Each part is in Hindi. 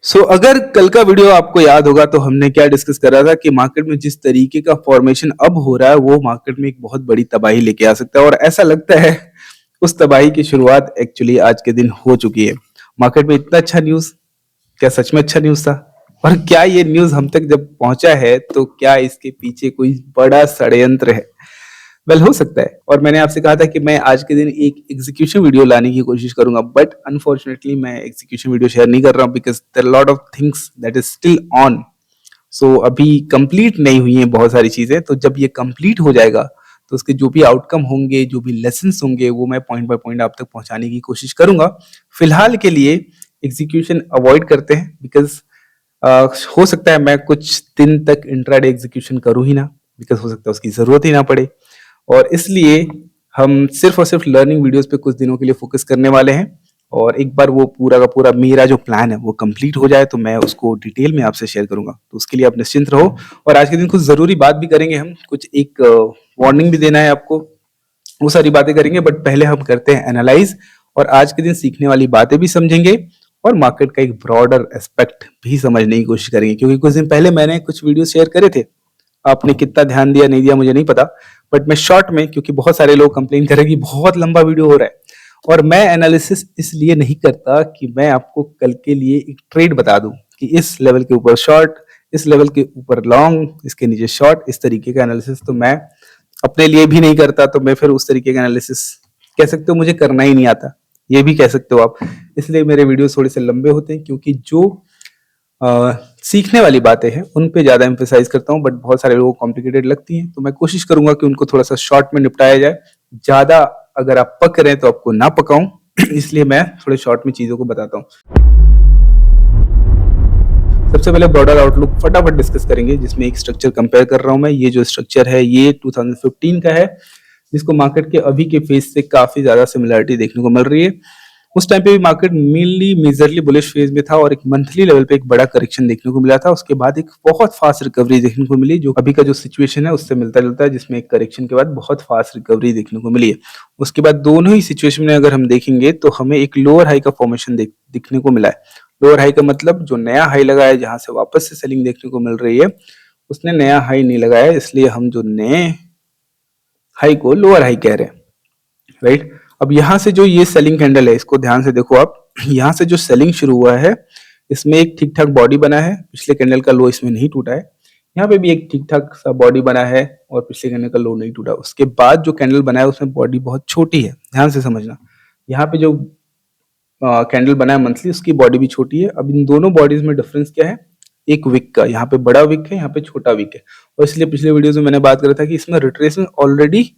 अगर कल का वीडियो आपको याद होगा तो हमने क्या डिस्कस करा था कि मार्केट में जिस तरीके का फॉर्मेशन अब हो रहा है वो मार्केट में एक बहुत बड़ी तबाही लेके आ सकता है और ऐसा लगता है उस तबाही की शुरुआत एक्चुअली आज के दिन हो चुकी है। मार्केट में इतना अच्छा न्यूज़, क्या सच में अच्छा न्यूज़ था? और क्या ये न्यूज़ हम तक जब पहुंचा है तो क्या इसके पीछे कोई बड़ा षड्यंत्र है? हो सकता है। और मैंने आपसे कहा था कि मैं आज के दिन एक एग्जीक्यूशन वीडियो लाने की कोशिश करूंगा, बट अनफॉर्चुनेटली मैं एग्जीक्यूशन वीडियो शेयर नहीं कर रहा हूँ because there lot of things that is still on. अभी कंप्लीट नहीं हुई हैं बहुत सारी चीजें, तो जब ये कंप्लीट हो जाएगा तो उसके जो भी आउटकम होंगे, जो भी लेसन होंगे, वो मैं पॉइंट बाय पॉइंट आप तक पहुंचाने की कोशिश करूंगा। फिलहाल के लिए एग्जीक्यूशन अवॉइड करते हैं बिकॉज हो सकता है मैं कुछ दिन तक इंट्राडे एग्जीक्यूशन करूं ही ना, बिकॉज हो सकता है उसकी जरूरत ही ना पड़े। और इसलिए हम सिर्फ और सिर्फ लर्निंग वीडियोस पे कुछ दिनों के लिए फोकस करने वाले हैं। और एक बार वो पूरा का पूरा मेरा जो प्लान है वो कंप्लीट हो जाए तो मैं उसको डिटेल में आपसे शेयर करूंगा, तो उसके लिए आप निश्चिंत रहो। और आज के दिन कुछ जरूरी बात भी करेंगे, हम कुछ एक वार्निंग भी देना है आपको, वो सारी बातें करेंगे। बट पहले हम करते हैं एनालाइज, और आज के दिन सीखने वाली बातें भी समझेंगे और मार्केट का एक ब्रॉडर एस्पेक्ट भी समझने की कोशिश करेंगे। क्योंकि कुछ दिन पहले मैंने कुछ वीडियो शेयर करे थे, आपने कितना ध्यान दिया नहीं दिया मुझे नहीं पता, बट मैं शॉर्ट में, क्योंकि बहुत सारे लोग कंप्लेन करेंगे बहुत लंबा वीडियो हो रहा है, और मैं एनालिसिस इसलिए नहीं करता कि मैं आपको कल के लिए एक ट्रेड बता दूं कि इस लेवल के ऊपर शॉर्ट, इस लेवल के ऊपर लॉन्ग, इसके नीचे शॉर्ट, इस तरीके का एनालिसिस तो मैं अपने लिए भी नहीं करता। तो मैं फिर उस तरीके का एनालिसिस, कह सकते हो मुझे करना ही नहीं आता, ये भी कह सकते हो आप। इसलिए मेरे वीडियो थोड़े से लंबे होते हैं, क्योंकि जो सीखने वाली बातें हैं उन पे ज्यादा एम्फेसाइज करता हूँ, बट बहुत सारे लोगों को कॉम्प्लिकेटेड लगती हैं, तो मैं कोशिश करूंगा कि उनको थोड़ा सा शॉर्ट में निपटाया जाए। ज्यादा अगर आप पक रहे हैं तो आपको ना पकाऊं इसलिए मैं थोड़े शॉर्ट में चीजों को बताता हूँ। सबसे पहले ब्रॉडर आउटलुक फटाफट डिस्कस करेंगे, जिसमें एक स्ट्रक्चर कंपेयर कर रहा हूं मैं। ये जो स्ट्रक्चर है ये 2015 का है, जिसको मार्केट के अभी के फेज से काफी ज्यादा सिमिलरिटी देखने को मिल रही है। उस टाइम पे भी market mainly majorly bullish phase में था और एक मंथली लेवल पे एक बड़ा करेक्शन देखने को मिला था। उसके बाद एक बहुत फास्ट रिकवरी देखने को मिली, जो अभी का जो सिचुएशन है उससे मिलता जुलता है, जिसमें एक करेक्शन के बाद बहुत फास्ट रिकवरी देखने को मिली है। उसके बाद दोनों ही सिचुएशन में अगर हम देखेंगे तो हमें एक लोअर हाई का फॉर्मेशन दिखने को मिला है। लोअर हाई का मतलब जो नया हाई लगा है, जहां से वापस से सेलिंग देखने को मिल रही है, उसने नया हाई नहीं लगाया, इसलिए हम जो नए हाई को लोअर हाई कह रहे हैं, राइट। अब यहां से जो ये सेलिंग कैंडल है, इसको ध्यान से देखो आप, यहां से जो सेलिंग शुरू हुआ है इसमें एक ठीक ठाक बॉडी बना है, पिछले कैंडल का लो इसमें नहीं टूटा है। यहाँ पे भी एक ठीक ठाक सा बॉडी बना है और पिछले कैंडल का लो नहीं टूटा। उसके बाद जो कैंडल बना है उसमें बॉडी बहुत छोटी है, ध्यान से समझना। यहाँ पे जो कैंडल बना है मंथली, उसकी बॉडी भी छोटी है। अब इन दोनों बॉडीज में डिफरेंस क्या है? एक विक का, यहाँ पे बड़ा विक है, यहाँ पे छोटा विक है। और इसलिए पिछले वीडियोस में मैंने बात करा था कि इसमें रिट्रेसमेंट ऑलरेडी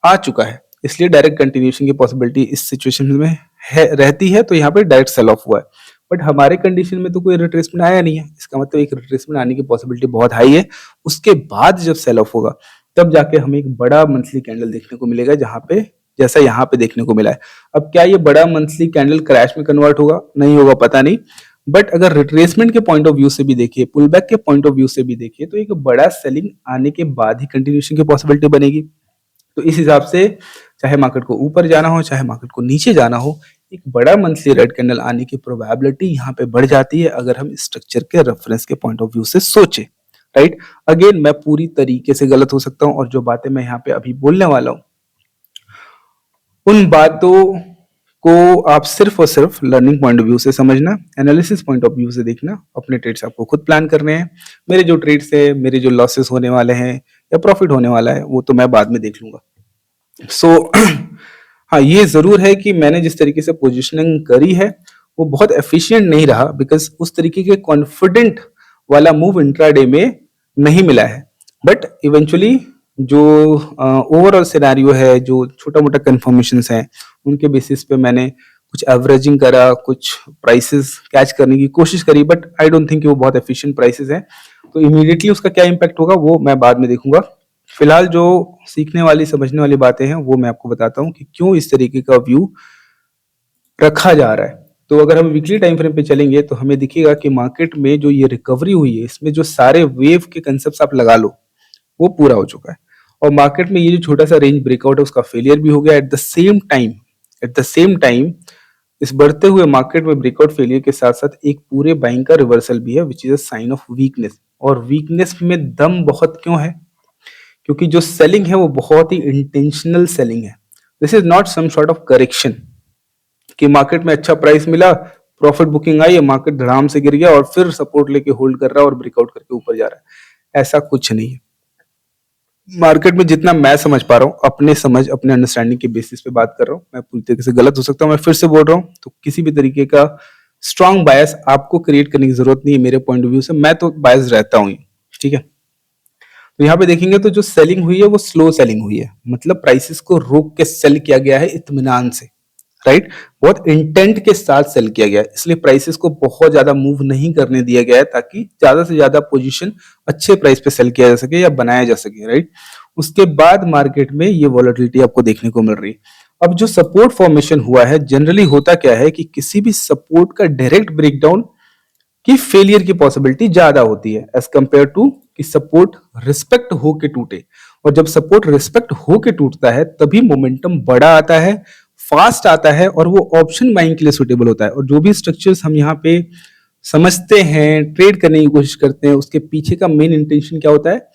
आ चुका है, इसलिए डायरेक्ट कंटिन्यूएशन की पॉसिबिलिटी इस सिचुएशन में है रहती है। तो यहाँ पे डायरेक्ट सेल ऑफ हुआ है, बट हमारे कंडीशन में तो कोई रिट्रेसमेंट आया नहीं है। इसका मतलब एक रिट्रेसमेंट आने की पॉसिबिलिटी बहुत हाई है। उसके बाद जब सेल ऑफ होगा तब जाके हमें एक बड़ा मंथली कैंडल देखने को मिलेगा, जहां पे जैसा यहाँ पे देखने को मिला है। अब क्या ये बड़ा मंथली कैंडल क्रैश में कन्वर्ट होगा, नहीं होगा, पता नहीं। बट अगर रिट्रेसमेंट के पॉइंट ऑफ व्यू से भी देखिए, पुल बैक के पॉइंट ऑफ व्यू से भी देखिए, तो एक बड़ा सेलिंग आने के बाद ही कंटिन्यूएशन की पॉसिबिलिटी बनेगी। तो इस हिसाब से चाहे मार्केट को ऊपर जाना हो, चाहे मार्केट को नीचे जाना हो, एक बड़ा मंथली रेड कैंडल आने की प्रोबेबिलिटी यहाँ पे बढ़ जाती है, अगर हम स्ट्रक्चर के रेफरेंस के पॉइंट ऑफ व्यू से सोचे, राइट। अगेन मैं पूरी तरीके से गलत हो सकता हूँ, और जो बातें मैं यहाँ पे अभी बोलने वाला हूँ उन बातों को आप सिर्फ और सिर्फ लर्निंग पॉइंट ऑफ व्यू से समझना, एनालिसिस पॉइंट ऑफ व्यू से देखना। अपने ट्रेड्स आपको खुद प्लान करने हैं। मेरे जो ट्रेड्स है, मेरे जो लॉसेस होने वाले हैं या प्रॉफिट होने वाला है, वो तो मैं बाद में देख लूंगा। हाँ, ये जरूर है कि मैंने जिस तरीके से पोजिशनिंग करी है वो बहुत एफिशिएंट नहीं रहा, बिकॉज उस तरीके के कॉन्फिडेंट वाला मूव इंट्राडे में नहीं मिला है। बट इवेंचुअली जो ओवरऑल सिनेरियो है, जो छोटा मोटा कंफर्मेशन है, उनके बेसिस पे मैंने कुछ एवरेजिंग करा, कुछ प्राइसेस कैच करने की कोशिश करी, बट आई डोंट थिंक वो बहुत एफिशिएंट प्राइसेस हैं। तो इमीडिएटली उसका क्या इम्पैक्ट होगा वो मैं बाद में देखूंगा। फिलहाल जो सीखने वाली, समझने वाली बातें हैं वो मैं आपको बताता हूँ कि क्यों इस तरीके का व्यू रखा जा रहा है। तो अगर हम वीकली टाइम फ्रेम पे चलेंगे तो हमें दिखेगा कि मार्केट में जो ये रिकवरी हुई है, इसमें जो सारे वेव के कंसेप्ट आप लगा लो वो पूरा हो चुका है। और मार्केट में ये जो छोटा सा रेंज ब्रेकआउट है उसका फेलियर भी हो गया। एट द सेम टाइम इस बढ़ते हुए मार्केट में ब्रेकआउट फेलियर के साथ साथ एक पूरे बाइंग का रिवर्सल भी है which is a sign of weakness. और वीकनेस में दम बहुत क्यों है? क्योंकि जो सेलिंग है वो बहुत ही इंटेंशनल सेलिंग है। This is not some sort of correction कि मार्केट में अच्छा प्राइस मिला, प्रॉफिट बुकिंग आई, मार्केट धड़ाम से गिर गया और फिर सपोर्ट लेके होल्ड कर रहा है और ब्रेकआउट करके ऊपर जा रहा है। ऐसा कुछ नहीं है। मार्केट में जितना मैं समझ पा रहा हूँ, अपने समझ अपने अंडरस्टैंडिंग के बेसिस पे बात कर रहा हूँ, मैं पूरी तरीके से गलत हो सकता हूँ, मैं फिर से बोल रहा हूँ, तो किसी भी तरीके का स्ट्रांग बायस आपको क्रिएट करने की जरूरत नहीं है मेरे पॉइंट ऑफ व्यू से। मैं तो बायस रहता हूँ, ठीक है। तो यहाँ पे देखेंगे तो जो सेलिंग हुई है वो स्लो सेलिंग हुई है, मतलब प्राइसेस को रोक के सेल किया गया है इत्मीनान से, राइट। बहुत इंटेंट के साथ सेल किया गया है, इसलिए प्राइसेस को बहुत ज्यादा मूव नहीं करने दिया गया है ताकि ज्यादा से ज्यादा पोजीशन अच्छे प्राइस पे सेल किया जा सके या बनाया जा सके, राइट। उसके बाद मार्केट में ये वॉलेटिलिटी आपको देखने को मिल रही है। अब जो सपोर्ट फॉर्मेशन हुआ है, जनरली होता क्या है कि किसी भी सपोर्ट का डायरेक्ट ब्रेकडाउन की फेलियर की पॉसिबिलिटी ज्यादा होती है एज कंपेयर टू कि सपोर्ट रिस्पेक्ट हो के टूटे। और जब सपोर्ट रिस्पेक्ट हो के टूटता है तभी मोमेंटम बड़ा आता है, फास्ट आता है और वो ऑप्शन बाइंग के लिए सुटेबल होता है। और जो भी स्ट्रक्चर्स हम यहाँ पे समझते हैं, ट्रेड करने की कोशिश करते हैं, उसके पीछे का मेन इंटेंशन क्या होता है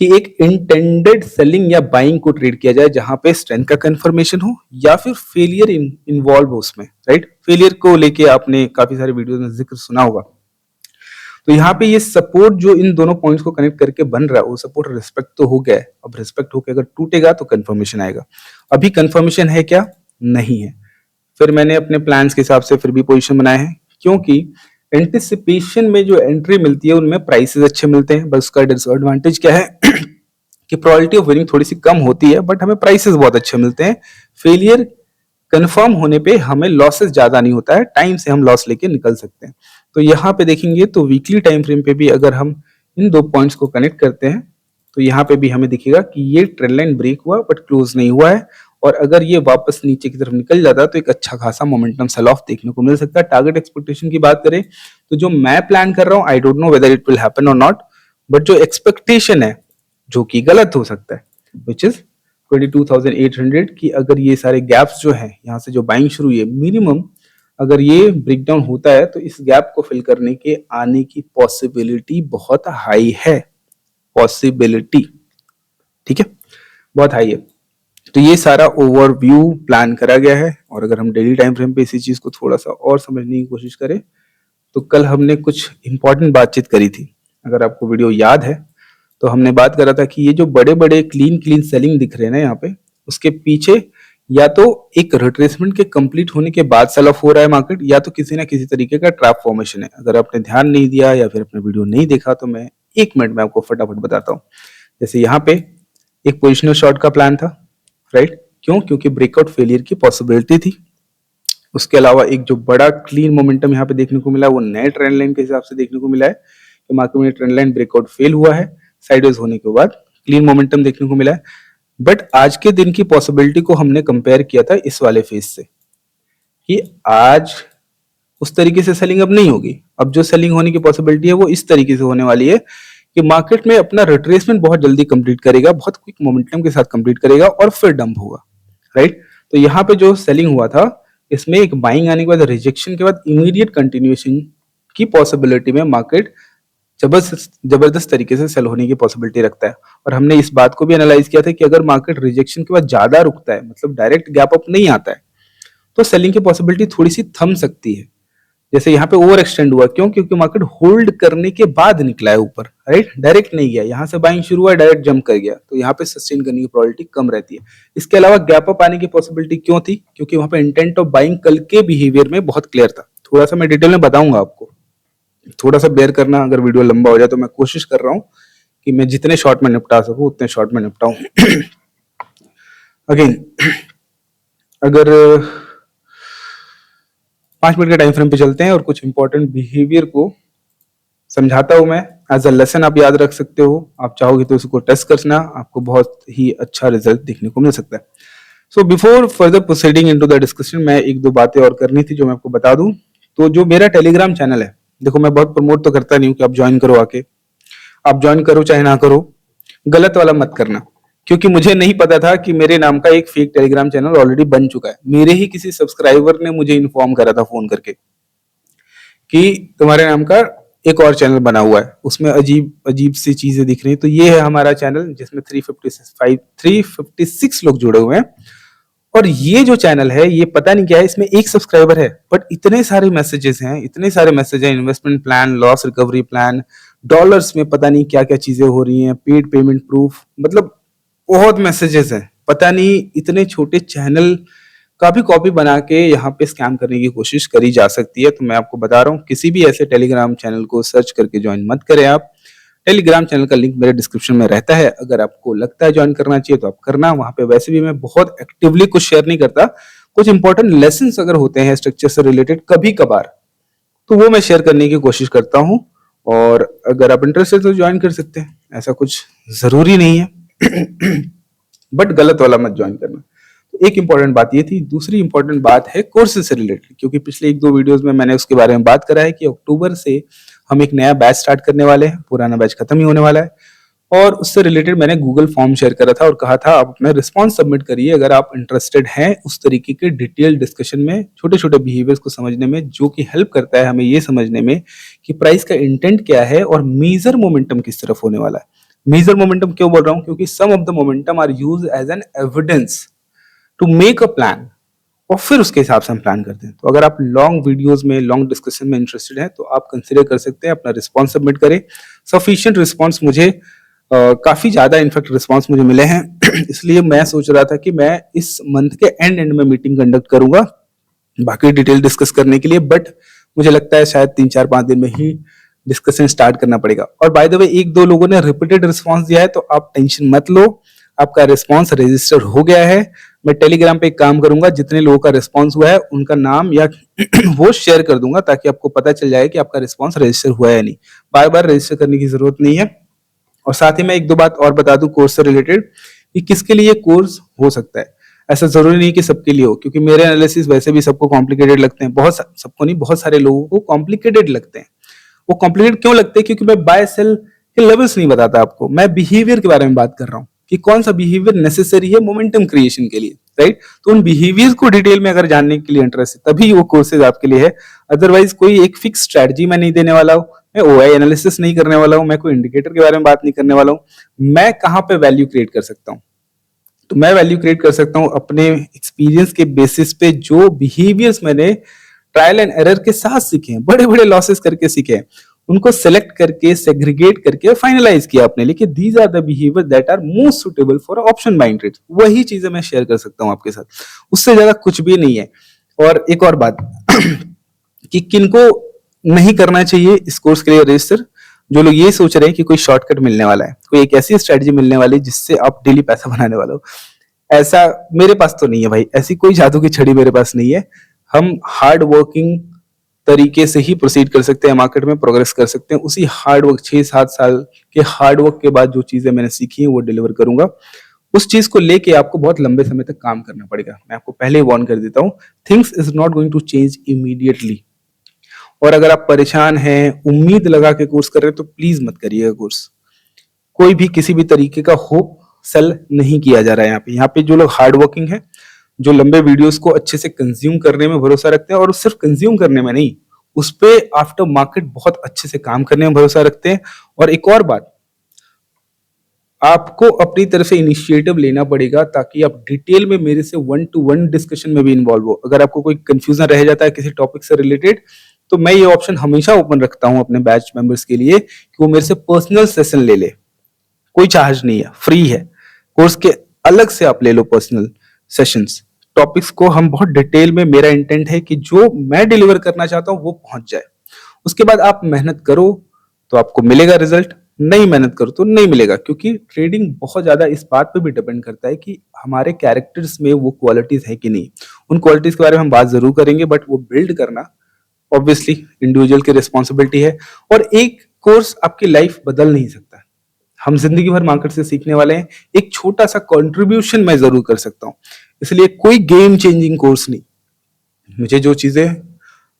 कि एक इंटेंडेड सेलिंग या बाइंग को ट्रेड किया जाए जहां पे स्ट्रेंथ का कंफर्मेशन हो या फिर फेलियर इन्वॉल्व हो उसमें, राइट। फेलियर को लेके आपने काफी सारे वीडियोस में जिक्र सुना होगा। तो यहाँ पे ये सपोर्ट जो इन दोनों पॉइंट्स को कनेक्ट करके बन रहा है वो सपोर्ट रिस्पेक्ट तो हो गया है। अब रिस्पेक्ट होकर अगर टूटेगा तो कंफर्मेशन आएगा। अभी कंफर्मेशन है क्या? नहीं है। फिर मैंने अपने प्लान्स के हिसाब से फिर भी पोजीशन बनाए हैं, क्योंकि एंटिसिपेशन में जो एंट्री मिलती है उनमें प्राइसेस अच्छे मिलते हैं। बस उसका डिसएडवांटेज क्या है कि प्रोबेबिलिटी ऑफ विनिंग थोड़ी सी कम होती है, बट हमें प्राइसेस बहुत अच्छे मिलते हैं। फेलियर कंफर्म होने पे हमें लॉसेस ज्यादा नहीं होता है, टाइम से हम लॉस लेके निकल सकते हैं। तो यहाँ पे देखेंगे तो वीकली टाइम फ्रेम पे भी अगर हम इन दो पॉइंट्स को कनेक्ट करते हैं तो यहाँ पे भी हमें दिखेगा कि ये ट्रेंड लाइन ब्रेक हुआ बट क्लोज नहीं हुआ है। और अगर ये वापस नीचे की तरफ निकल जाता है तो एक अच्छा खासा मोमेंटम सेल ऑफ देखने को मिल सकता है। टारगेट एक्सपेक्टेशन की बात करें तो जो मैं प्लान कर रहा हूँ, I don't know whether it will happen और नॉट, बट जो एक्सपेक्टेशन है जो कि गलत हो सकता है, विच इज 22,800 की अगर ये सारे गैप्स जो है यहाँ से जो बाइंग शुरू हुई है, मिनिमम अगर ये ब्रेकडाउन होता है तो इस गैप को फिल करने के आने की पॉसिबिलिटी बहुत हाई है। पॉसिबिलिटी, ठीक है, बहुत हाई है। तो ये सारा ओवरव्यू प्लान करा गया है। और अगर हम डेली टाइम फ्रेम पे इसी चीज को थोड़ा सा और समझने की कोशिश करें तो कल हमने कुछ इंपॉर्टेंट बातचीत करी थी। अगर आपको वीडियो याद है तो हमने बात करा था कि ये जो बड़े बड़े क्लीन क्लीन सेलिंग दिख रहे हैं ना यहाँ पे, उसके पीछे या तो एक रिट्रेसमेंट के कंप्लीट होने के बाद सेल ऑफ हो रहा है मार्केट, या तो किसी ना किसी तरीके का ट्रैप फॉर्मेशन है। अगर आपने ध्यान नहीं दिया या फिर अपने वीडियो नहीं देखा तो मैं 1 मिनट में आपको फटाफट बताता हूँ। जैसे यहाँ पे एक पोजिशनल शॉर्ट का प्लान था, राइट। क्यों? क्योंकि ब्रेकआउट फेलियर की पॉसिबिलिटी थी। उसके अलावा एक जो बड़ा क्लीन मोमेंटम यहाँ पे देखने को मिला वो नए ट्रेंड लाइन के हिसाब से देखने को मिला है कि मार्केट में ट्रेंड लाइन ब्रेकआउट फेल हुआ है, साइडवेज होने के बाद क्लीन मोमेंटम देखने को मिला है। बट आज के दिन की पॉसिबिलिटी को हमने कंपेयर किया था इस वाले फेज से कि आज उस तरीके से सेलिंग अब नहीं होगी। अब जो सेलिंग होने की पॉसिबिलिटी है वो इस तरीके से होने वाली है कि मार्केट में अपना रिट्रेसमेंट बहुत जल्दी कंप्लीट करेगा, बहुत क्विक मोमेंटम के साथ कंप्लीट करेगा और फिर डंप होगा, राइट। तो यहाँ पे जो सेलिंग हुआ था इसमें एक बाइंग आने के बाद रिजेक्शन के बाद इमीडिएट कंटिन्यूएशन की पॉसिबिलिटी में मार्केट जबरदस्त तरीके से सेल होने की पॉसिबिलिटी रखता है। और हमने इस बात को भी एनालाइज किया था कि अगर मार्केट रिजेक्शन के बाद ज्यादा रुकता है, मतलब डायरेक्ट गैप अप नहीं आता है, तो सेलिंग की पॉसिबिलिटी थोड़ी सी थम सकती है। जैसे यहाँ पे ओवर एक्सटेंड हुआ, क्यों? क्योंकि मार्केट होल्ड करने के बाद निकला है ऊपर, राइट, डायरेक्ट नहीं गया। यहाँ से बाइंग शुरू हुआ, डायरेक्ट जंप कर गया, तो यहाँ पे सस्टेन करने की प्रोबेबिलिटी कम रहती है। इसके अलावा गैप अप आने की पॉसिबिलिटी क्यों थी? क्योंकि वहां पे इंटेंट ऑफ बाइंग कल के बिहेवियर में बहुत क्लियर था। थोड़ा सा मैं डिटेल में बताऊंगा आपको, थोड़ा सा बेयर करना, अगर वीडियो लंबा हो जाए तो मैं कोशिश कर रहा हूँ कि मैं जितने शॉर्ट में निपटा सकूं उतने शॉर्ट में निपटाऊं। अगेन अगर 5 मिनट के टाइम फ्रेम पे चलते हैं और कुछ इंपॉर्टेंट बिहेवियर को समझाता हूं मैं, एज अ लेसन आप याद रख सकते हो। आप चाहोगे तो उसको टेस्ट करना, आपको बहुत ही अच्छा रिजल्ट देखने को मिल सकता है। So before further proceeding into the discussion, मैं एक दो बातें और करनी थी जो मैं आपको बता दूं। तो जो मेरा टेलीग्राम चैनल है, देखो मैं बहुत प्रमोट तो करता नहीं हूँ कि आप ज्वाइन करो, आके आप ज्वाइन करो चाहे ना करो, गलत वाला मत करना। क्योंकि मुझे नहीं पता था कि मेरे नाम का एक फेक टेलीग्राम चैनल ऑलरेडी बन चुका है। मेरे ही किसी सब्सक्राइबर ने मुझे इन्फॉर्म करा था फोन करके कि तुम्हारे नाम का एक और चैनल बना हुआ है, उसमें अजीब अजीब सी चीजें दिख रही हैं। तो ये है हमारा चैनल जिसमें 356 लोग जुड़े हुए हैं। और ये जो चैनल है ये पता नहीं क्या है, इसमें एक सब्सक्राइबर है बट इतने सारे मैसेजेस हैं, इतने सारे मैसेज हैं, investment plan, loss recovery plan, dollars में पता नहीं क्या क्या चीजें हो रही हैं, पेड पेमेंट प्रूफ, मतलब बहुत मैसेजेस हैं। पता नहीं इतने छोटे चैनल का भी कॉपी बना के यहाँ पे स्कैम करने की कोशिश करी जा सकती है। तो मैं आपको बता रहा हूँ, किसी भी ऐसे टेलीग्राम चैनल को सर्च करके ज्वाइन मत करें। आप टेलीग्राम चैनल का लिंक मेरे डिस्क्रिप्शन में रहता है, अगर आपको लगता है ज्वाइन करना चाहिए तो आप करना। वहां पे वैसे भी मैं बहुत एक्टिवली कुछ शेयर नहीं करता, कुछ इंपॉर्टेंट लेसन अगर होते हैं स्ट्रक्चर से रिलेटेड कभी कभार, तो वो मैं शेयर करने की कोशिश करता हूँ। और अगर आप इंटरेस्टेड तो ज्वाइन कर सकते हैं, ऐसा कुछ जरूरी नहीं है बट गलत वाला मत ज्वाइन करना। तो एक इंपॉर्टेंट बात ये थी। दूसरी इंपॉर्टेंट बात है कोर्सेज से रिलेटेड, क्योंकि पिछले 1-2 वीडियोस में मैंने उसके बारे में बात करा है कि अक्टूबर से हम एक नया बैच स्टार्ट करने वाले हैं, पुराना बैच खत्म ही होने वाला है। और उससे रिलेटेड मैंने गूगल फॉर्म शेयर करा था और कहा था आप अपना रिस्पॉन्स सबमिट करिए अगर आप इंटरेस्टेड हैं उस तरीके के डिटेल डिस्कशन में, छोटे छोटे बिहेवियर्स को समझने में, जो कि हेल्प करता है हमें ये समझने में कि प्राइस का इंटेंट क्या है और मेजर मोमेंटम किस तरफ होने वाला है। मेजर मोमेंटम क्यों बोल रहा हूं, क्योंकि some of the momentum are use as an evidence to make a plan, और फिर उसके हिसाब से हम प्लान करते हैं। तो अगर आप लॉन्ग वीडियोस में, लॉन्ग डिस्कशन में इंटरेस्टेड हैं तो आप कंसिडर कर सकते हैं, अपना रिस्पॉन्स सबमिट करें। सफिशिएंट रिस्पॉन्स मुझे काफी ज्यादा इनफैक्ट रिस्पॉन्स मुझे मिले हैं इसलिए मैं सोच रहा था कि मैं इस मंथ के एंड में मीटिंग कंडक्ट करूंगा बाकी डिटेल डिस्कस करने के लिए, बट मुझे लगता है शायद 3-4-5 दिन में ही डिस्कशन स्टार्ट करना पड़ेगा। और बाय द वे 1-2 लोगों ने रिपीटेड रिस्पॉन्स दिया है, तो आप टेंशन मत लो, आपका रिस्पॉन्स रजिस्टर हो गया है। मैं टेलीग्राम पे एक काम करूंगा, जितने लोगों का रिस्पॉन्स हुआ है उनका नाम या वो शेयर कर दूंगा ताकि आपको पता चल जाए कि आपका रिस्पॉन्स रजिस्टर हुआ है या नहीं। बार बार रजिस्टर करने की जरूरत नहीं है। और साथ ही मैं 1-2 बात और बता दूं कोर्स से रिलेटेड कि किसके लिए कोर्स हो सकता है। ऐसा जरूरी नहीं कि सबके लिए हो, क्योंकि मेरे एनालिसिस वैसे भी सबको कॉम्प्लिकेटेड लगते हैं, सबको नहीं, बहुत सारे लोगों को कॉम्प्लिकेटेड लगते हैं। वो कॉम्प्लिकेटेड क्यों लगते हैं, क्योंकि मैं बाय सेल के लेवल्स नहीं बताता आपको, मैं बिहेवियर के बारे में बात कर रहा हूँ कि कौन सा बिहेवियर नेसेसरी है मोमेंटम क्रिएशन के लिए, राइट। तो उन बिहेवियर को डिटेल में अगर जानने के लिए इंटरेस्ट है तभी वो कोर्सेज आपके लिए है। अदरवाइज कोई एक फिक्स स्ट्रेटजी मैं नहीं देने वाला हूँ, मैं ओआई एनालिसिस नहीं करने वाला हूँ, मैं कोई इंडिकेटर के बारे में बात नहीं करने वाला हूँ। मैं कहाँ पे वैल्यू क्रिएट कर सकता हूँ, तो मैं वैल्यू क्रिएट कर सकता हूँ अपने एक्सपीरियंस के बेसिस पे, जो बिहेवियर्स मैंने ट्रायल एंड एरर के साथ सीखे हैं, बड़े बड़े लॉसेस करके सीखे हैं, उनको सेलेक्ट करके, सेग्रीगेट करके फाइनलाइज किया अपने लिए कि these are the behaviour that are most suitable for option buying trades. वही चीजें मैं शेयर कर सकता हूँ आपके साथ, उससे ज्यादा कुछ भी नहीं है। और एक और बात कि किनको नहीं करना चाहिए इस कोर्स के लिए रजिस्टर, जो लोग ये सोच रहे हैं कि कोई शॉर्टकट मिलने वाला है, कोई एक ऐसी स्ट्रेटजी मिलने वाली है जिससे आप डेली पैसा बनाने वाले हो। ऐसा मेरे पास तो नहीं है भाई, ऐसी कोई जादू की छड़ी मेरे पास नहीं है। हम हार्ड वर्किंग तरीके से ही प्रोसीड कर सकते हैं, मार्केट में प्रोग्रेस कर सकते हैं। उसी हार्ड वर्क, 6-7 साल के हार्ड वर्क के बाद जो चीजें मैंने सीखी हैं वो डिलीवर करूंगा। उस चीज को लेके आपको बहुत लंबे समय तक काम करना पड़ेगा, मैं आपको पहले ही वार्न कर देता हूँ। Things is not going to change immediately. और अगर आप परेशान हैं, उम्मीद लगा के कोर्स कर रहे हैं, तो प्लीज मत करिएगा कोर्स। कोई भी किसी भी तरीके का होप सेल नहीं किया जा रहा है यहाँ पे जो लोग हार्ड वर्किंग है, जो लंबे वीडियोस को अच्छे से कंज्यूम करने में भरोसा रखते हैं, और सिर्फ कंज्यूम करने में नहीं, उस पे आफ्टर मार्केट बहुत अच्छे से काम करने में भरोसा रखते हैं। और एक और बात, आपको अपनी तरफ से इनिशिएटिव लेना पड़ेगा ताकि आप डिटेल में मेरे से 1-to-1 डिस्कशन में भी इन्वॉल्व हो। अगर आपको कोई कंफ्यूजन रह जाता है किसी टॉपिक से रिलेटेड, तो मैं ये ऑप्शन हमेशा ओपन रखता हूं अपने बैच मेंबर्स के लिए कि वो मेरे से पर्सनल सेशन ले ले। कोई चार्ज नहीं है, फ्री है। कोर्स के अलग से आप ले लो पर्सनल सेशंस। टॉपिक्स को हम बहुत डिटेल में, मेरा इंटेंट है कि जो मैं डिलीवर करना चाहता हूं वो पहुंच जाए। उसके बाद आप मेहनत करो तो आपको मिलेगा रिजल्ट, नहीं मेहनत करो तो नहीं मिलेगा। क्योंकि ट्रेडिंग बहुत ज्यादा इस बात पे भी डिपेंड करता है कि हमारे कैरेक्टर्स में वो क्वालिटीज है कि नहीं। उन क्वालिटीज के बारे में हम बात जरूर करेंगे, बट वो बिल्ड करना ऑब्वियसली इंडिविजुअल की रिस्पॉन्सिबिलिटी है। और एक कोर्स आपकी लाइफ बदल नहीं सकता। हम जिंदगी भर मार्केट से सीखने वाले हैं, एक छोटा सा कंट्रीब्यूशन मैं जरूर कर सकता हूं। इसलिए कोई गेम चेंजिंग कोर्स नहीं। मुझे जो चीजें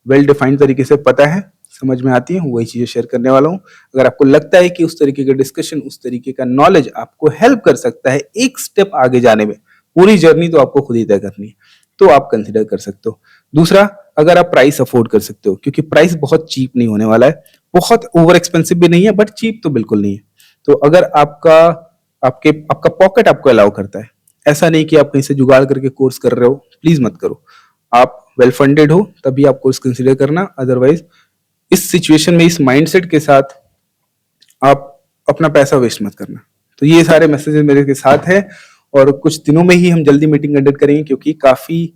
वेल डिफाइंड तरीके से पता है, समझ में आती है, वही चीजें शेयर करने वाला हूँ। अगर आपको लगता है कि उस तरीके का डिस्कशन, उस तरीके का नॉलेज आपको हेल्प कर सकता है एक स्टेप आगे जाने में, पूरी जर्नी तो आपको खुद ही तय करनी है, तो आप कंसिडर कर सकते हो। दूसरा, अगर आप प्राइस अफोर्ड कर सकते हो, क्योंकि प्राइस बहुत चीप नहीं होने वाला है, बहुत ओवर एक्सपेंसिव भी नहीं है, बट चीप तो बिल्कुल नहीं है। तो अगर आपका पॉकेट आपको अलाउ करता है, ऐसा नहीं कि आप कहीं से जुगाड़ करके कोर्स कर रहे हो, प्लीज मत करो। आप वेल फंडेड हो तभी आप कोर्स कंसिडर करना, अदरवाइज इस सिचुएशन में, इस माइंडसेट के साथ आप अपना पैसा वेस्ट मत करना। तो ये सारे मैसेजेस मेरे के साथ है, और कुछ दिनों में ही हम जल्दी मीटिंग कंडक्ट करेंगे, क्योंकि काफी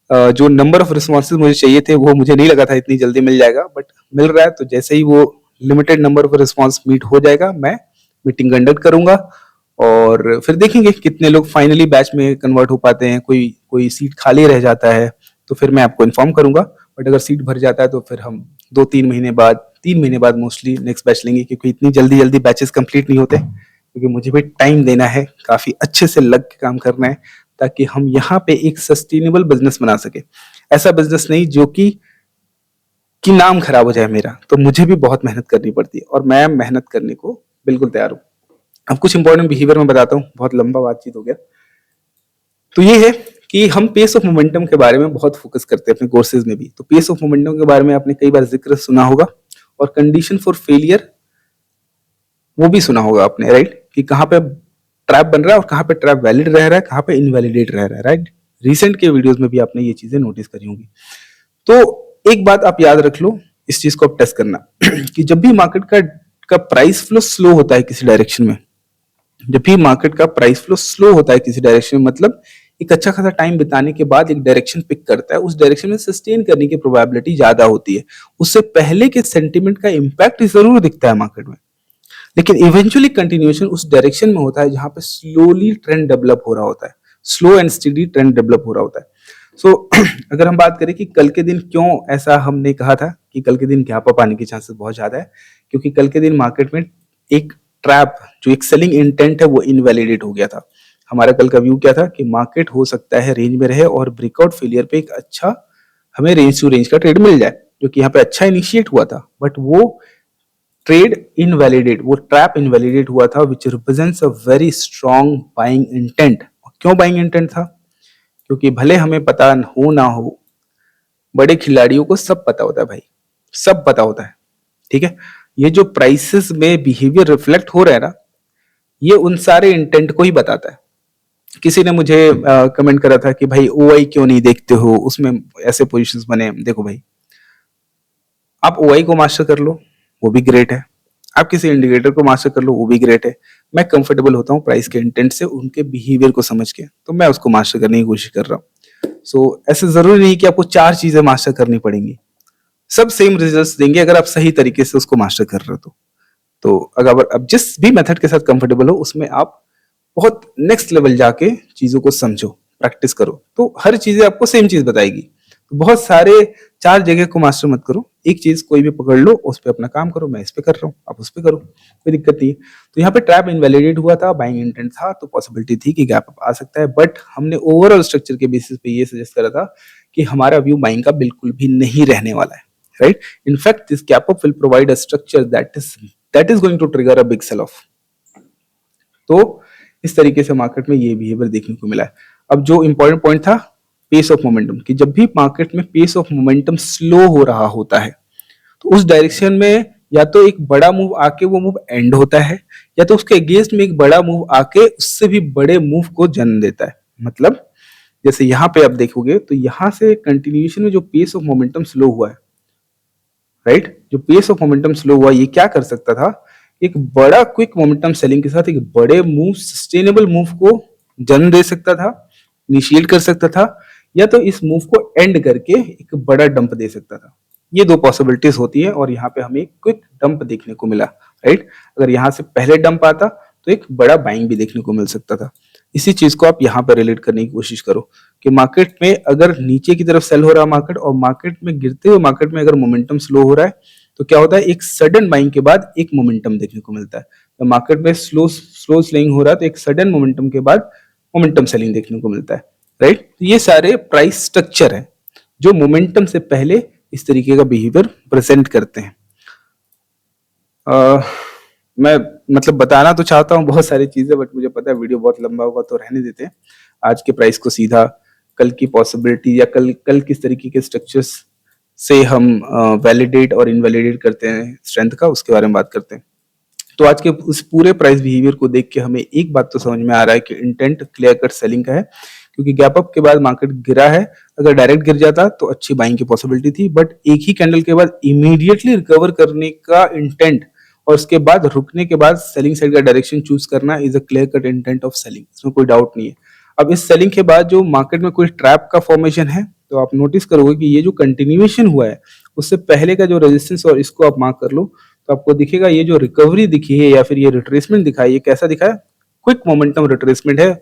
जो नंबर ऑफ रिस्पॉन्सेज मुझे चाहिए थे वो मुझे नहीं लगा था इतनी जल्दी मिल जाएगा, बट मिल रहा है। तो जैसे ही वो limited number of response meet हो जाएगा, मैं मीटिंग कंडक्ट करूंगा, और फिर देखेंगे कितने लोग फाइनली बैच में कन्वर्ट हो पाते हैं। कोई कोई सीट खाली रह जाता है तो फिर मैं आपको इन्फॉर्म करूंगा, बट अगर सीट भर जाता है तो फिर हम 2-3 महीने बाद, 3 महीने बाद मोस्टली नेक्स्ट बैच लेंगे, क्योंकि इतनी जल्दी जल्दी बैचेस कंप्लीट नहीं होते, क्योंकि मुझे भी टाइम देना है, काफी अच्छे से लग के काम करना है, ताकि हम यहाँ पे एक सस्टेनेबल बिजनेस बना सके। ऐसा बिजनेस नहीं जो कि नाम खराब हो जाए मेरा। तो मुझे भी बहुत मेहनत करनी पड़ती है, और मैं मेहनत करने को बिल्कुल तैयार हूँ। अब कुछ इंपॉर्टेंट बिहेवियर में बताता हूँ, बहुत लंबा बातचीत हो गया। तो ये है कि हम पेस ऑफ मोमेंटम के बारे में बहुत फोकस करते हैं अपने कोर्सेज में भी। तो पेस ऑफ मोमेंटम के बारे में आपने कई बार जिक्र सुना होगा, और कंडीशन फॉर फेलियर वो भी सुना होगा आपने, राइट, कि कहाँ पे ट्रैप बन रहा है और कहाँ पे ट्रैप वैलिड रह रहा है, कहाँ पे इनवैलिडेट रह रहा है, राइट। रिसेंट के वीडियोस में भी आपने ये चीजें नोटिस करी होंगी। तो एक बात आप याद रख लो, इस चीज को आप टेस्ट करना कि जब भी मार्केट का प्राइस फ्लो स्लो होता है किसी डायरेक्शन में, जब भी मार्केट का प्राइस फ्लो स्लो होता है किसी डायरेक्शन में, मतलब एक अच्छा खासा टाइम बिताने के बाद एक डायरेक्शन पिक करता है, उस डायरेक्शन में सस्टेन करने की प्रोबेबिलिटी ज्यादा होती है। उससे पहले के सेंटिमेंट का इंपैक्ट जरूर दिखता है मार्केट में, लेकिन इवेंचुअली कंटिन्यूएशन उस डायरेक्शन में होता है जहां पे स्लोली ट्रेंड डेवलप हो रहा होता है, slow and steady trend develop हो रहा होता है। सो अगर हम बात करें कि कल के दिन क्यों ऐसा हमने कहा था कि कल के दिन गैप अप आने की चांसेस बहुत ज्यादा है, क्योंकि कल के दिन मार्केट में एक ट्रैप, जो एक सेलिंग इंटेंट है, वो इनवैलिडेट हो गया था। हमारा कल का व्यू क्या था कि मार्केट हो सकता है रेंज में रहे और ब्रेकआउट फेलियर पे एक अच्छा हमें रेंज टू रेंज का ट्रेड मिल जाए, जो कि यहाँ पे अच्छा इनिशिएट हुआ था, बट वो ट्रेड इनवैलिडेट, वो ट्रैप इनवैलिडेट हुआ था, विच represents a very strong buying intent. क्यों बाइंग इंटेंट था? क्योंकि भले हमें पता हो ना हो, बड़े खिलाड़ियों को सब पता होता है भाई, सब पता होता है, ठीक है। ये जो प्राइसेस में बिहेवियर रिफ्लेक्ट हो रहा है ना, ये उन सारे इंटेंट को ही बताता है। किसी ने मुझे कमेंट करा था कि भाई ओआई क्यों नहीं देखते हो, उसमें ऐसे पोजीशंस बने। देखो भाई, आप ओआई को मास्टर कर लो, वो भी ग्रेट है, आप किसी इंडिकेटर को मास्टर कर लो, वो भी ग्रेट है। मैं कंफर्टेबल होता हूँ प्राइस के इंटेंट से, उनके बिहेवियर को समझ के, तो मैं उसको मास्टर करने की कोशिश कर रहा हूँ। सो ऐसे जरूरी नहीं कि आपको 4 चीजें मास्टर करनी पड़ेंगी, सब सेम रिजल्ट्स देंगे अगर आप सही तरीके से उसको मास्टर कर रहे हो। तो अगर आप जिस भी मेथड के साथ कंफर्टेबल हो, उसमें आप बहुत नेक्स्ट लेवल जाके चीजों को समझो, प्रैक्टिस करो, तो हर चीजें आपको सेम चीज बताएगी। तो बहुत सारे 4 जगह को मास्टर मत करो, एक चीज कोई भी पकड़ लो, उस पर अपना काम करो। मैं इस पे कर रहा हूँ, आप उस पे करो, कोई दिक्कत नहीं है। तो यहाँ पे ट्रैप इनवैलिडेट हुआ था, बाइंग इंटेंट था, तो पॉसिबिलिटी थी कि गैप अप आ सकता है, बट हमने ओवरऑल स्ट्रक्चर के बेसिस पे ये सजेस्ट करा था कि हमारा व्यू बाइंग का बिल्कुल भी नहीं रहने वाला है, right. In fact this gap up will provide a structure that is going to trigger a big sell off. तो इस तरीके से मार्केट में ये बिहेवियर देखने को मिला है। अब जो इंपॉर्टेंट पॉइंट था पेस ऑफ मोमेंटम, कि जब भी मार्केट में पेस ऑफ मोमेंटम स्लो हो रहा होता है, तो उस डायरेक्शन में या तो एक बड़ा मूव आके वो मूव एंड होता है, या तो उसके अगेंस्ट में एक बड़ा मूव आके उससे भी बड़े मूव को जन्म देता है। मतलब जैसे यहाँ पे आप देखोगे तो यहाँ से कंटिन्यूएशन में जो पेस ऑफ मोमेंटम स्लो हुआ है, राइट, जो पेस ऑफ मोमेंटम स्लो हुआ, ये क्या कर सकता था, एक बड़ा क्विक मोमेंटम सेलिंग के साथ एक बड़े मूव, सस्टेनेबल मूव को जन्म दे सकता था, इनिशिएट कर सकता था, या तो इस मूव को एंड करके एक बड़ा डंप दे सकता था। ये 2 पॉसिबिलिटीज होती है, और यहाँ पे हमें एक क्विक डंप देखने को मिला, राइट। अगर यहाँ से पहले डंप आता तो एक बड़ा बाइंग भी देखने को मिल सकता था। इसी चीज को आप यहाँ पे रिलेट करने की कोशिश करो कि मार्केट में अगर नीचे की तरफ सेल हो रहा मार्केट, और मार्केट में गिरते हुए मार्केट में अगर मोमेंटम स्लो हो रहा है, तो क्या होता है, एक सडन बाइंग के बाद एक मोमेंटम देखने को मिलता है। तो मार्केट में स्लो सेलिंग हो रहा है, तो एक सडन मोमेंटम के बाद मोमेंटम सेलिंग देखने को मिलता है, राइट। तो ये सारे प्राइस स्ट्रक्चर है जो मोमेंटम से पहले इस तरीके का बिहेवियर प्रेजेंट करते हैं। मैं मतलब बताना तो चाहता हूँ बहुत सारी चीजें, बट मुझे पता है वीडियो बहुत लंबा होगा, तो रहने देते हैं। आज के प्राइस को सीधा कल की पॉसिबिलिटी या कल किस तरीके के स्ट्रक्चर्स से हम वैलिडेट और इनवैलिडेट करते हैं स्ट्रेंथ का, उसके बारे में बात करते हैं। तो आज के उस पूरे प्राइस बिहेवियर को देख के हमें एक बात तो समझ में आ रहा है कि इंटेंट क्लियर कट सेलिंग का है, क्योंकि गैप अप के बाद मार्केट गिरा है। अगर डायरेक्ट गिर जाता तो अच्छी बाइंग की पॉसिबिलिटी थी, बट एक ही कैंडल के बाद इमीडिएटली रिकवर करने का इंटेंट और उसके बाद रुकने के बाद सेलिंग साइड का डायरेक्शन चूज करना is a clear cut intent of selling, इसमें कोई डाउट नहीं है। अब इस सेलिंग के बाद जो मार्केट में कोई ट्रैप का फॉर्मेशन है, तो आप नोटिस करोगे कि ये जो कंटिन्यूएशन हुआ है उससे पहले का जो रेजिस्टेंस और इसको आप मार्क कर लो, तो आपको दिखेगा ये जो रिकवरी दिखी है या फिर ये रिट्रेसमेंट दिखा है, ये कैसा दिखा है? क्विक मोमेंटम रिट्रेसमेंट है,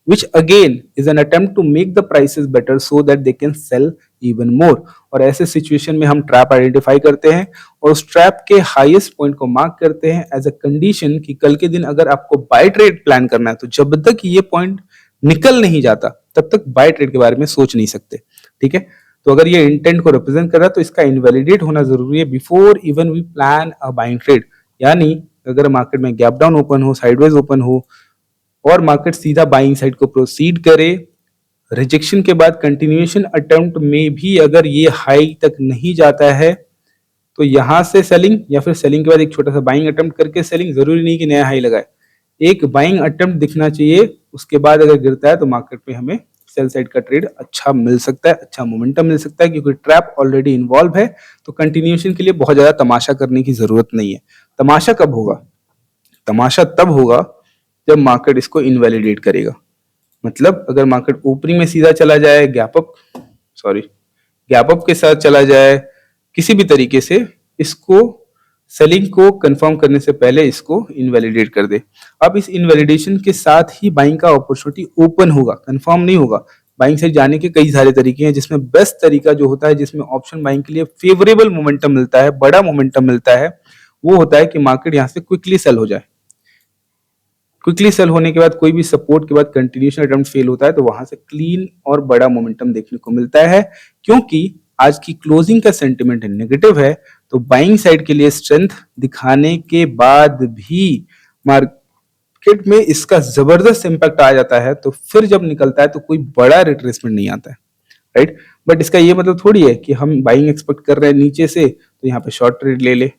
which again is an attempt to make the prices better so that they can sell even more। और ऐसे सिचुएशन में हम ट्रैप आइडेंटिफाई करते हैं और उस ट्रैप के हाईएस्ट पॉइंट को मार्क करते हैं एज अ कंडीशन कि कल के दिन अगर आपको बाय ट्रेड प्लान करना है तो जब तक ये पॉइंट निकल नहीं जाता तब तक बाय ट्रेड के बारे में सोच नहीं सकते। ठीक है, तो अगर ये इंटेंट को रिप्रेजेंट कर रहा है तो इसका इनवैलिडेट होना जरूरी है before even we plan a buying trade. यानी अगर मार्केट में गैप डाउन ओपन हो, साइडवेज ओपन हो और मार्केट सीधा बाइंग साइड को प्रोसीड करे, रिजेक्शन के बाद कंटिन्यूएशन अटेम्प्ट में भी अगर ये हाई तक नहीं जाता है तो यहां से सेलिंग, या फिर सेलिंग के बाद एक छोटा सा बाइंग अटेम्प्ट करके सेलिंग, जरूरी नहीं कि नया हाई लगाए, एक बाइंग अटेम्प्ट दिखना चाहिए। उसके बाद अगर गिरता है तो मार्केट में हमें सेल साइड का ट्रेड अच्छा मिल सकता है, अच्छा मोमेंटम मिल सकता है, क्योंकि ट्रैप ऑलरेडी इन्वॉल्व है। तो कंटिन्यूएशन के लिए बहुत ज्यादा तमाशा करने की जरूरत नहीं है। तमाशा कब होगा? तमाशा तब होगा जब मार्केट इसको इनवैलिडेट करेगा। मतलब अगर मार्केट ओपनिंग में सीधा चला जाए, गैप अप के साथ चला जाए, किसी भी तरीके से इसको सेलिंग को कंफर्म करने से पहले इसको इनवैलिडेट कर दे। अब इस इनवैलिडेशन के साथ ही बाइंग का अपॉर्चुनिटी ओपन होगा, कंफर्म नहीं होगा। बाइंग से जाने के कई सारे तरीके हैं, जिसमें बेस्ट तरीका जो होता है, जिसमें ऑप्शन बाइंग के लिए फेवरेबल मोमेंटम मिलता है, बड़ा मोमेंटम मिलता है, वो होता है कि मार्केट यहां से क्विकली सेल हो जाए। क्विकली सेल होने के बाद कोई भी सपोर्ट के बाद कंटिन्यूएशन अटेम्प्ट फेल होता है तो वहां से क्लीन और बड़ा मोमेंटम देखने को मिलता है। क्योंकि आज की क्लोजिंग का सेंटिमेंट नेगेटिव है, तो बाइंग साइड के लिए स्ट्रेंथ दिखाने के बाद भी मार्केट में इसका जबरदस्त इंपैक्ट आ जाता है, तो फिर जब निकलता है तो कोई बड़ा रिट्रेसमेंट नहीं आता है, राइट। बट इसका ये मतलब थोड़ी है कि हम बाइंग एक्सपेक्ट कर रहे हैं नीचे से तो यहाँ पे शॉर्ट ट्रेड ले ले,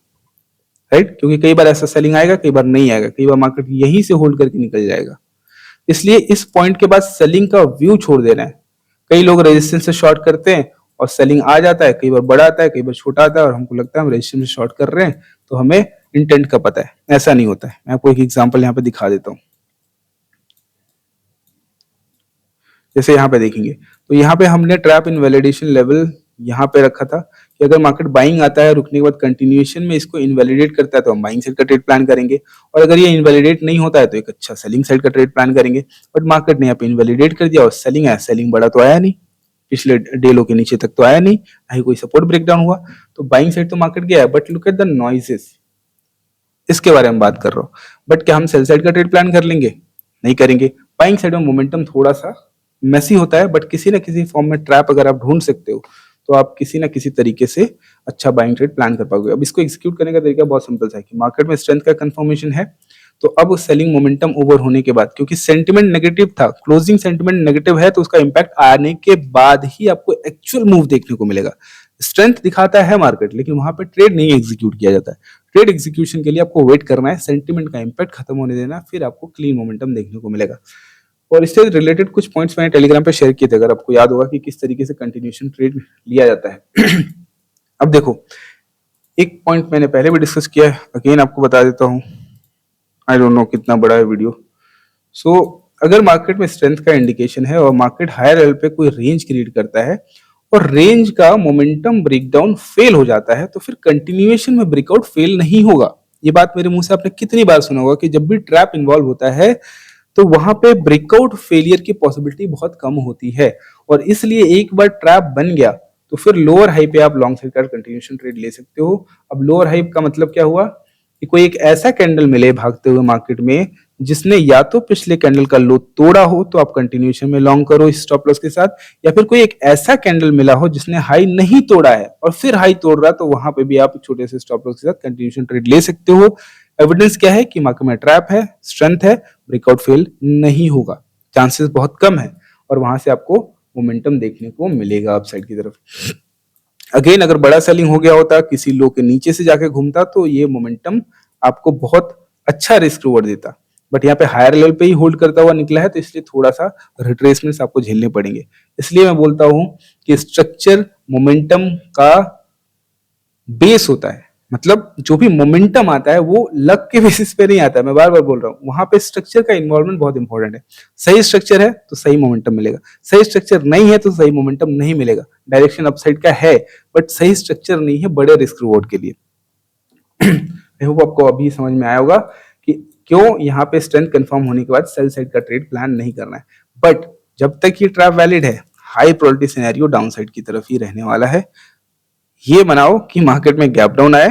राइट, क्योंकि कई बार ऐसा सेलिंग आएगा, कई बार नहीं आएगा, कई बार मार्केट यहीं से होल्ड करके निकल जाएगा। इसलिए इस पॉइंट के बाद सेलिंग का व्यू छोड़ देना है। कई लोग रेजिस्टेंस से शॉर्ट करते हैं और सेलिंग आ जाता है, कई बार बड़ा आता है, कई बार छोटा आता है, और हमको लगता है हम रेजिस्टेंस से शॉर्ट कर रहे हैं तो हमें इंटेंट का पता है। ऐसा नहीं होता है। मैं आपको एक एग्जाम्पल यहाँ पे दिखा देता हूँ। जैसे यहाँ पे देखेंगे तो यहाँ पे हमने ट्रैप इनवैलिडेशन लेवल यहाँ पे रखा था कि अगर मार्केट बाइंग आता है, रुकने के बाद कंटिन्यूएशन में इसको इनवैलिडेट करता है तो हम बाइंग साइड का ट्रेड प्लान करेंगे, और अगर ये इनवैलिडेट नहीं होता है तो एक अच्छा सेलिंग साइड का ट्रेड प्लान करेंगे। बट मार्केट ने यहाँ पे इनवैलिडेट कर दिया और सेलिंग आया, सेलिंग बड़ा तो आया नहीं, पिछले डे लो के नीचे तक तो आया नहीं, ना ही कोई सपोर्ट ब्रेकडाउन हुआ, तो बाइंग साइड तो मार्केट गया है। But look at the noises, इसके बारे में बात कर रहा हूँ। बट क्या हम सेल साइड का ट्रेड प्लान कर लेंगे? नहीं करेंगे। बाइंग साइड में मोमेंटम थोड़ा सा मेसी होता है, बट किसी ना किसी फॉर्म में ट्रैप अगर आप ढूंढ सकते हो तो आप किसी ना किसी तरीके से अच्छा बाइंग ट्रेड प्लान कर पाओगे। अब इसको एग्जीक्यूट करने का तरीका बहुत सिंपल है कि मार्केट में स्ट्रेंथ का कंफर्मेशन है, तो अब सेलिंग मोमेंटम ओवर होने के बाद, क्योंकि सेंटिमेंट नेगेटिव था, क्लोजिंग सेंटिमेंट नेगेटिव है, तो उसका इंपैक्ट आने के बाद ही आपको एक्चुअल मूव देखने को मिलेगा। स्ट्रेंथ दिखाता है मार्केट, लेकिन वहां पर ट्रेड नहीं एग्जीक्यूट किया जाता है। ट्रेड एग्जीक्यूशन के लिए आपको वेट करना है, सेंटिमेंट का इंपैक्ट खत्म होने देना, फिर आपको क्लीन मोमेंटम देखने को मिलेगा। और इससे रिलेटेड कुछ पॉइंट्स मैंने टेलीग्राम पे शेयर किए थे, अगर आपको याद होगा कि किस तरीके से कंटिन्यूएशन ट्रेड लिया जाता है। अब देखो, एक पॉइंट मैंने पहले भी डिस्कस किया है, अगेन आपको बता देता हूँ। आई डोंट नो कितना बड़ा है वीडियो। सो अगर मार्केट में स्ट्रेंथ का इंडिकेशन है और मार्केट हायर लेवल पे कोई रेंज क्रिएट करता है और रेंज का मोमेंटम ब्रेकडाउन फेल हो जाता है, तो फिर कंटिन्यूएशन में ब्रेकआउट फेल नहीं होगा। ये बात मेरे मुंह से आपने कितनी बार सुना होगा कि जब भी ट्रैप इन्वॉल्व होता है तो वहां पे ब्रेकआउट फेलियर की पॉसिबिलिटी बहुत कम होती है, और इसलिए एक बार ट्रैप बन गया तो फिर लोअर हाई पे आप लॉन्ग साइड का कंटिन्यूएशन ट्रेड ले सकते हो। अब लोअर हाई का मतलब क्या हुआ कि कोई एक ऐसा कैंडल मिले भागते हुए मार्केट में जिसने या तो पिछले कैंडल का लो तोड़ा हो तो आप कंटिन्यूएशन में लॉन्ग करो इस स्टॉप लॉस के साथ, या फिर कोई एक ऐसा कैंडल मिला हो जिसने हाई नहीं तोड़ा है और फिर हाई तोड़ रहा, तो वहां पे भी आप छोटे से स्टॉप लॉस के साथ कंटिन्यूएशन ट्रेड ले सकते हो। एविडेंस क्या है कि मार्केट में ट्रैप है, स्ट्रेंथ है, ब्रेकआउट फेल नहीं होगा, चांसेस बहुत कम है और वहां से आपको मोमेंटम देखने को मिलेगा अपसाइड की तरफ। अगेन अगर बड़ा सेलिंग हो गया होता, किसी लो के नीचे से जाके घूमता, तो ये मोमेंटम आपको बहुत अच्छा रिस्क रिवॉर्ड देता, बट यहाँ पे हायर लेवल पे ही होल्ड करता हुआ निकला है, तो इसलिए थोड़ा सा रिट्रेसमेंट्स आपको झेलने पड़ेंगे। इसलिए मैं बोलता हूं कि स्ट्रक्चर मोमेंटम का बेस होता है, मतलब जो भी मोमेंटम आता है वो लक के बेसिस पे नहीं आता है, मैं बार बार बोल रहा हूँ, वहां पे स्ट्रक्चर का इन्वॉल्वमेंट बहुत इंपॉर्टेंट है। सही स्ट्रक्चर है तो सही मोमेंटम मिलेगा, सही स्ट्रक्चर नहीं है तो सही मोमेंटम नहीं मिलेगा। डायरेक्शन अपसाइड का है बट सही स्ट्रक्चर नहीं है बड़े रिस्क रिवॉर्ड के लिए। आई होप आपको अभी समझ में आया होगा कि क्यों यहाँ पे स्ट्रेंथ कंफर्म होने के बाद सेल साइड का ट्रेड प्लान नहीं करना है। बट जब तक ये ट्रैप वैलिड है, high probability scenario down side की तरफ ही रहने वाला है। ये बनाओ कि मार्केट में गैप डाउन आए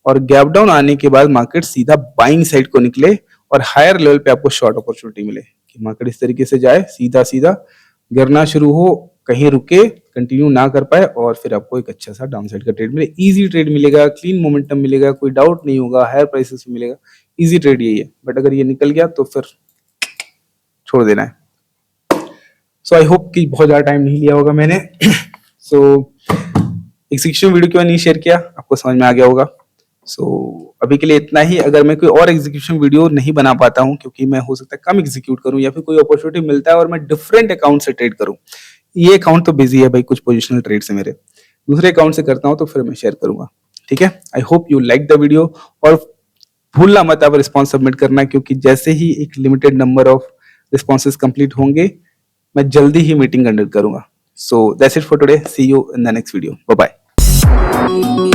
और गैप डाउन आने के बाद मार्केट सीधा बाइंग साइड को निकले और हायर लेवल पे आपको शॉर्ट अपॉर्चुनिटी मिले कि मार्केट इस तरीके से जाए, सीधा सीधा गिरना शुरू हो, कहीं रुके, कंटिन्यू ना कर पाए और फिर आपको एक अच्छा सा डाउन साइड का ट्रेड मिले। इजी ट्रेड मिलेगा, क्लीन मोमेंटम मिलेगा, कोई डाउट नहीं होगा, हायर प्राइसेस में मिलेगा। इजी ट्रेड यही है, बट अगर ये निकल गया तो फिर छोड़ देना है। सो आई होप कि बहुत ज्यादा टाइम नहीं लिया होगा मैंने। सो एग्जीक्यूशन वीडियो क्यों नहीं शेयर किया, आपको समझ में आ गया होगा। सो अभी के लिए इतना ही। अगर मैं कोई और एग्जीक्यूशन वीडियो नहीं बना पाता हूँ, क्योंकि मैं हो सकता है कम एग्जीक्यूट करूँ या फिर कोई अपॉर्चुनिटी मिलता है और मैं डिफरेंट अकाउंट से ट्रेड करूँ, ये अकाउंट तो बिजी है भाई, कुछ पोजिशनल ट्रेड से मेरे दूसरे अकाउंट से करता हूँ, तो फिर मैं शेयर करूंगा। ठीक है, I hope you like the video और भूलना मत अब रिस्पॉन्स सबमिट करना, क्योंकि जैसे ही एक limited number of responses complete होंगे मैं जल्दी ही मीटिंग कंडक्ट करूंगा। So that's it for today, see you in the next video, bye bye.